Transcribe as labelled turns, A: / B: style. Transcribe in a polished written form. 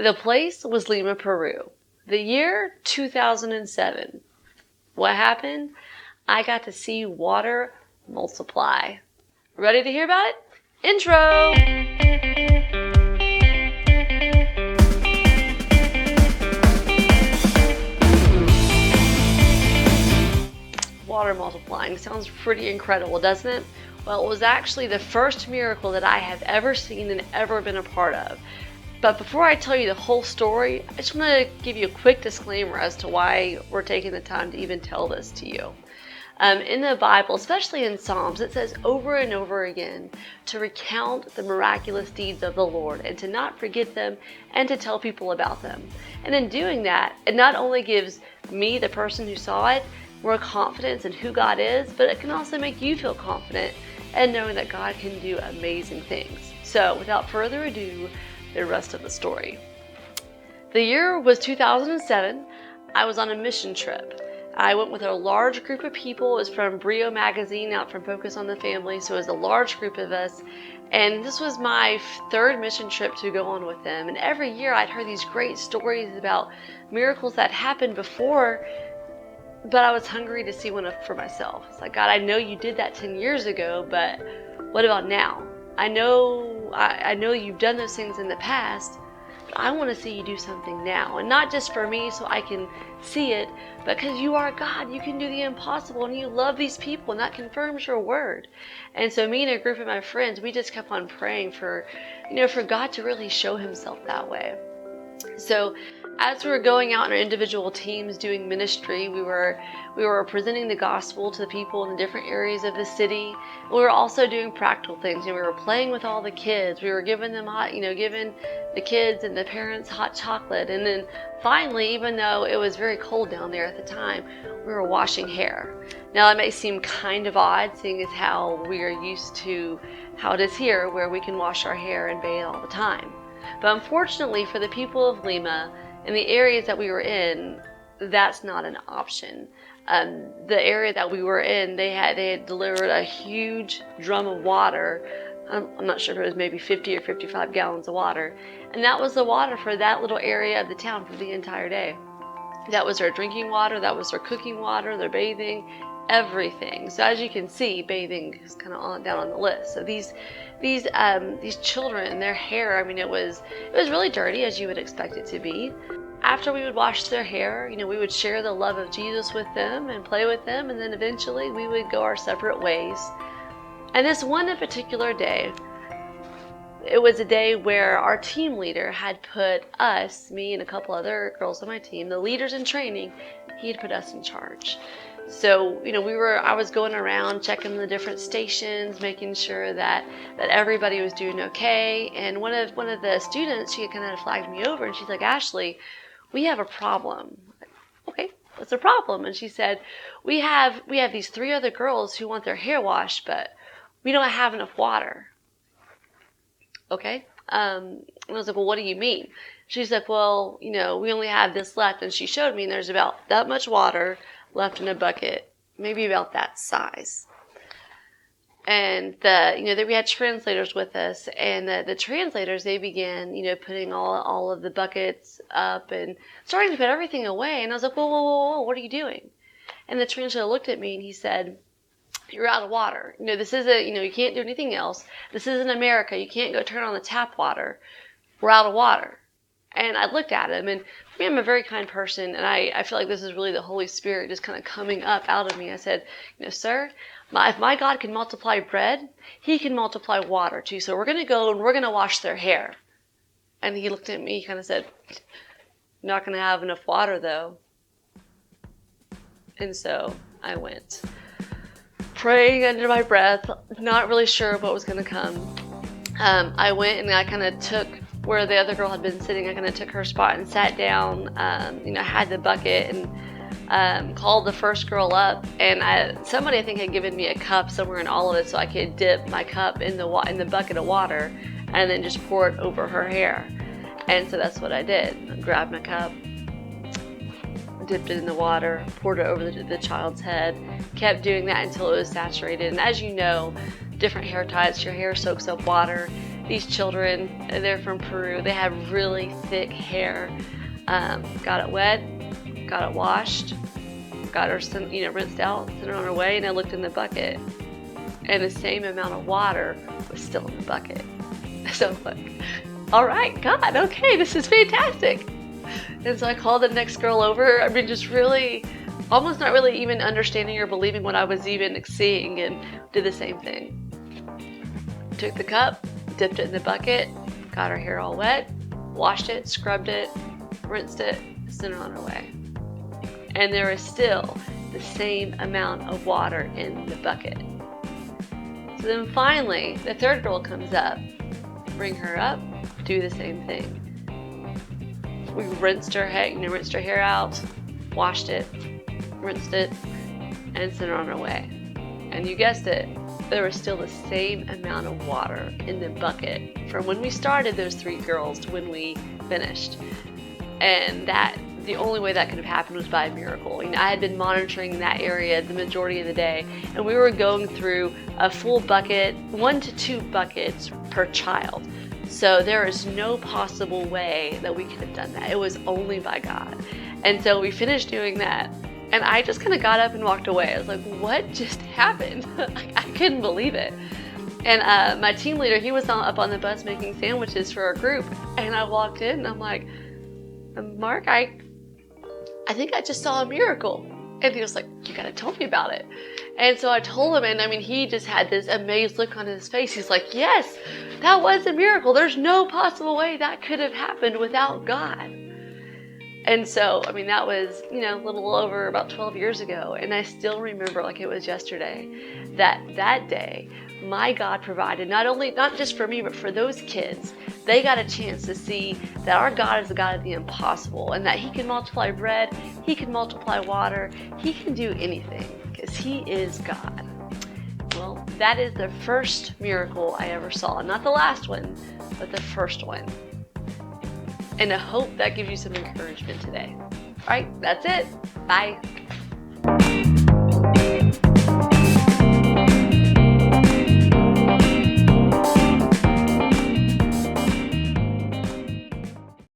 A: The place was Lima, Peru. The year 2007. What happened? I got to see water multiply. Ready to hear about it? Intro! Water multiplying sounds pretty incredible, doesn't it? Well, it was actually the first miracle that I have ever seen and ever been a part of. But before I tell you the whole story, I just want to give you a quick disclaimer as to why we're taking the time to even tell this to you. In the Bible, especially in Psalms, it says over and over again to recount the miraculous deeds of the Lord and to not forget them and to tell people about them. And in doing that, it not only gives me, the person who saw it, more confidence in who God is, but it can also make you feel confident and knowing that God can do amazing things. So without further ado, the rest of the story. The year was 2007. I was on a mission trip. I went with a large group of people. It was from Brio Magazine, out from Focus on the Family, so it was a large group of us. And this was my third mission trip to go on with them. And every year I'd heard these great stories about miracles that happened before, but I was hungry to see one for myself. It's like, God, I know you did that 10 years ago, but what about now? I know you've done those things in the past, but I want to see you do something now. And not just for me so I can see it, but because you are God, you can do the impossible, and you love these people, and that confirms your word. And so me and a group of my friends, we just kept on praying for God to really show himself that way. So as we were going out in our individual teams doing ministry, we were presenting the gospel to the people in the different areas of the city. We were also doing practical things. We were playing with all the kids. We were giving them giving the kids and the parents hot chocolate. And then finally, even though it was very cold down there at the time, we were washing hair. Now that may seem kind of odd, seeing as how we are used to how it is here, where we can wash our hair and bathe all the time. But unfortunately for the people of Lima, in the areas that we were in, that's not an option. The area that we were in, they had delivered a huge drum of water. I'm not sure if it was maybe 50 or 55 gallons of water. And that was the water for that little area of the town for the entire day. That was their drinking water, that was their cooking water, their bathing, everything. So as you can see, bathing is kind of down on the list. So these children, their hair, it was really dirty, as you would expect it to be. After we would wash their hair, we would share the love of Jesus with them and play with them, and then eventually we would go our separate ways. And this one particular day, it was a day where our team leader had put us, me and a couple other girls on my team, the leaders in training, he had put us in charge. So, I was going around checking the different stations, making sure that everybody was doing okay. And one of the students, she kind of flagged me over, and she's like, Ashley, we have a problem. Like, okay, what's the problem? And she said, we have these 3 other girls who want their hair washed, but we don't have enough water. Okay. And I was like, well, what do you mean? She's like, well, we only have this left. And she showed me, and there's about that much water left in a bucket, maybe about that size. And we had translators with us, and the translators, they began, putting all of the buckets up and starting to put everything away. And I was like, whoa, what are you doing? And the translator looked at me and he said, you're out of water. This isn't, you can't do anything else. This isn't America. You can't go turn on the tap water. We're out of water. And I looked at him, and for me, I'm a very kind person, and I feel like this is really the Holy Spirit just kind of coming up out of me. I said, sir, if my God can multiply bread, he can multiply water too. So we're going to go and we're going to wash their hair. And he looked at me, he kind of said, not going to have enough water though. And so I went, praying under my breath, not really sure what was going to come. I went and I kind of took where the other girl had been sitting. I kind of took her spot and sat down, had the bucket and called the first girl up. And somebody, I think, had given me a cup somewhere in all of it so I could dip my cup in the bucket of water and then just pour it over her hair. And so that's what I did. I grabbed my cup, dipped it in the water, poured it over the child's head, kept doing that until it was saturated. And as you know, different hair types, your hair soaks up water. these children, they're from Peru. They have really thick hair. Got it wet, got it washed, got her, rinsed out, sent her on her way, and I looked in the bucket, and the same amount of water was still in the bucket. So I'm like, all right, God, okay, this is fantastic. And so I called the next girl over. I mean, just really, almost not really even understanding or believing what I was even seeing, and did the same thing. Took the cup, dipped it in the bucket, got her hair all wet, washed it, scrubbed it, rinsed it, sent her on her way. And there is still the same amount of water in the bucket. So then finally, the third girl comes up, bring her up, do the same thing. We rinsed her hair out, washed it, rinsed it, and sent her on her way. And you guessed it, there was still the same amount of water in the bucket from when we started those 3 girls to when we finished. And the only way that could have happened was by a miracle. I had been monitoring that area the majority of the day, and we were going through a full bucket, 1 to 2 buckets per child. So there is no possible way that we could have done that. It was only by God. And so we finished doing that, and I just kind of got up and walked away. I was like, what just happened? I couldn't believe it. And my team leader, he was up on the bus making sandwiches for our group, and I walked in and I'm like, Mark, I think I just saw a miracle. And he was like, you gotta tell me about it. And so I told him, and I mean, he just had this amazed look on his face. He's like, yes, that was a miracle. There's no possible way that could have happened without God. And so, I mean, that was, a little over about 12 years ago. And I still remember like it was yesterday that day, my God provided not just for me, but for those kids. They got a chance to see that our God is the God of the impossible, and that He can multiply bread, He can multiply water, He can do anything because He is God. Well, that is the first miracle I ever saw. Not the last one, but the first one. And I hope that gives you some encouragement today. All right, that's it. Bye.